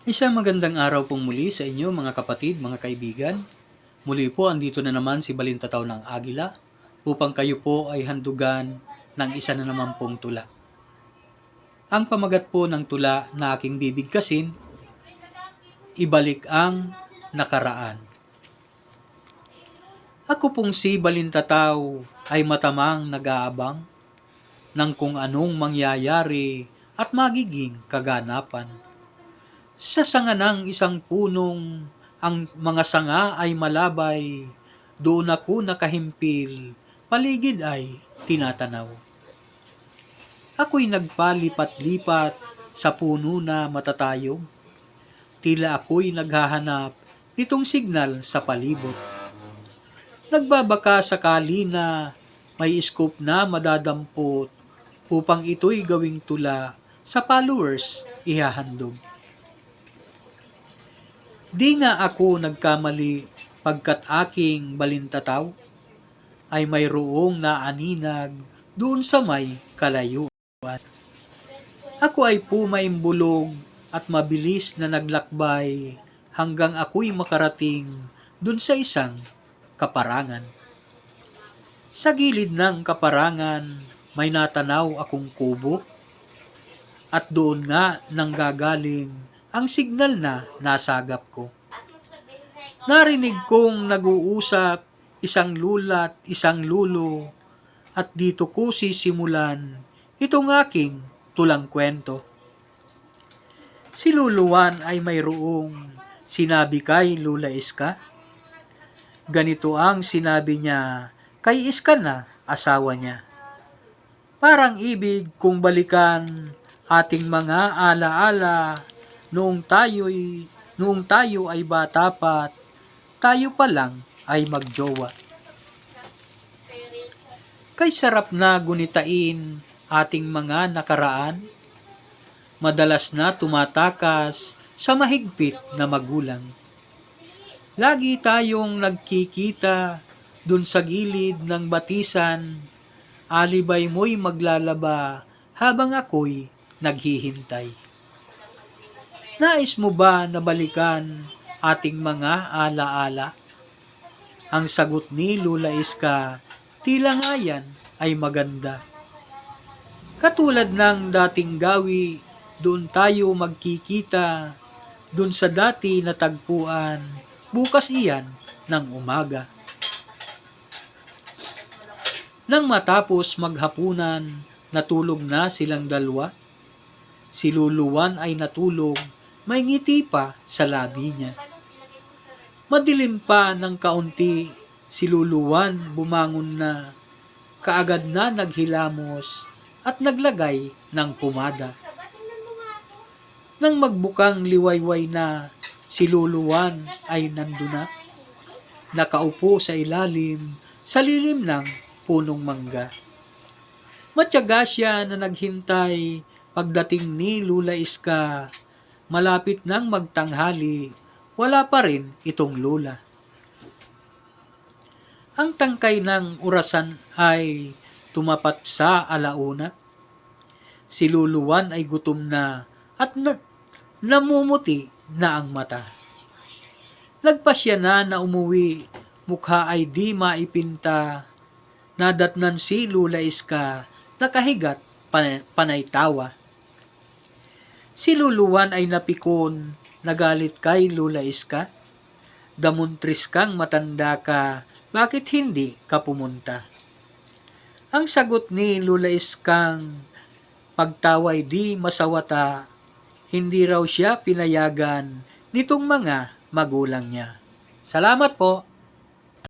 Isang magandang araw pong muli sa inyo mga kapatid, mga kaibigan. Muli po andito na naman si Balintataw ng Agila upang kayo po ay handugan ng isa na naman pong tula. Ang pamagat po ng tula na aking bibigkasin, ibalik ang nakaraan. Ako pong si Balintataw ay matamang nag-aabang ng kung anong mangyayari at magiging kaganapan. Sa sanga ng isang punong ang mga sanga ay malabay, doon ako nakahimpil, paligid ay tinatanaw. Ako'y nagpalipat-lipat sa puno na matatayog, tila ako'y naghahanap nitong signal sa palibot. Nagbabaka sakali na may scoop na madadampot upang ito'y gawing tula sa followers ihahandog. Di nga ako nagkamali pagkat aking balintataw ay mayroong naaninag doon sa may kalayuan. Ako ay pumaimbulog at mabilis na naglakbay hanggang ako'y makarating doon sa isang kaparangan. Sa gilid ng kaparangan may natanaw akong kubo at doon nga nanggagaling ang signal na nasagap ko. Narinig kong nag-uusap isang lula at isang lulo at dito ko sisimulan itong aking tulang kwento. Si Luluwan ay mayroong sinabi kay Lula Iska. Ganito ang sinabi niya kay Iska na asawa niya. Parang ibig kong balikan ating mga alaala noong tayo ay bata pa, tayo pa lang ay magjowa. Kay sarap na gunitain ating mga nakaraan, madalas na tumatakas sa mahigpit na magulang. Lagi tayong nagkikita dun sa gilid ng batisan, alibay mo'y maglalaba habang ako'y naghihintay. Nais mo ba na balikan ating mga alaala? Ang sagot ni Lula Iska, tila nga yan ay maganda. Katulad ng dating gawi, doon tayo magkikita, doon sa dati na tagpuan, bukas iyan ng umaga. Nang matapos maghapunan, natulog na silang dalawa. Si Luluwan ay natulog, may ngiti pa sa labi niya. Madilim pa ng kaunti, si Luluwan bumangon na, kaagad na naghilamos at naglagay ng pumada. Nang magbukang liwayway na, si Luluwan ay nandun na, nakaupo sa ilalim, sa lilim ng punong mangga. Matyaga siya na naghintay pagdating ni Lula Iska. Malapit nang magtanghali, wala pa rin itong lula. Ang tangkay ng orasan ay tumapat sa alauna. Si Luluwan ay gutom na at namumuti na ang mata. Nagpasya na umuwi, mukha ay di maipinta. Nadatnan si Lula Iska, nakahigat panay tawa. Si Luluwan ay napikon, nagalit kay Lula Iska. Damuntris kang matanda ka, bakit hindi ka pumunta? Ang sagot ni Lula Iskang, pagtaway di masawata, hindi raw siya pinayagan nitong mga magulang niya. Salamat po!